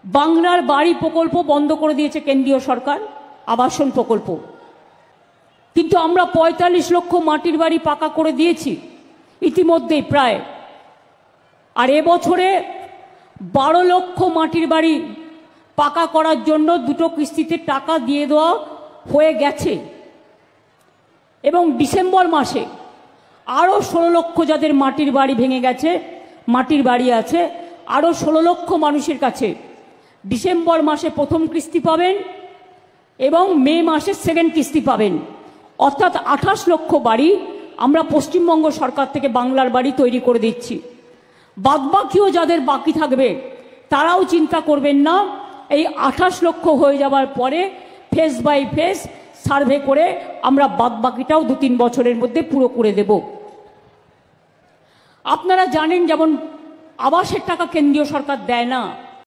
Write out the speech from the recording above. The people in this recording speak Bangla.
বাংলার বাড়ি প্রকল্প বন্ধ করে দিয়েছে কেন্দ্রীয় সরকার, আবাসন প্রকল্প। কিন্তু আমরা ৪৫ লক্ষ মাটির বাড়ি পাকা করে দিয়েছি ইতিমধ্যেই প্রায়। আর এবছরে ১২ লক্ষ মাটির বাড়ি পাকা করার জন্য দুটো কিস্তিতে টাকা দিয়ে দেওয়া হয়ে গেছে। এবং ডিসেম্বর মাসে আরও ১৬ লক্ষ যাদের মাটির বাড়ি ভেঙে গেছে, মাটির বাড়ি আছে, আরও ১৬ লক্ষ মানুষের কাছে ডিসেম্বর মাসে প্রথম কিস্তি পাবেন এবং মে মাসে সেকেন্ড কিস্তি পাবেন। অর্থাৎ ২৮ লক্ষ বাড়ি আমরা পশ্চিমবঙ্গ সরকার থেকে বাংলার বাড়ি তৈরি করে দিচ্ছি। বাদবাকিও যাদের বাকি থাকবে তারাও চিন্তা করবেন না, এই ২৮ লক্ষ হয়ে যাওয়ার পরে ফেজ বাই ফেজ সার্ভে করে আমরা বাদবাকিটাও ২-৩ বছরের মধ্যে পুরো করে দেব। আপনারা জানেন যেমন আবাসের টাকা কেন্দ্রীয় সরকার দেয় না,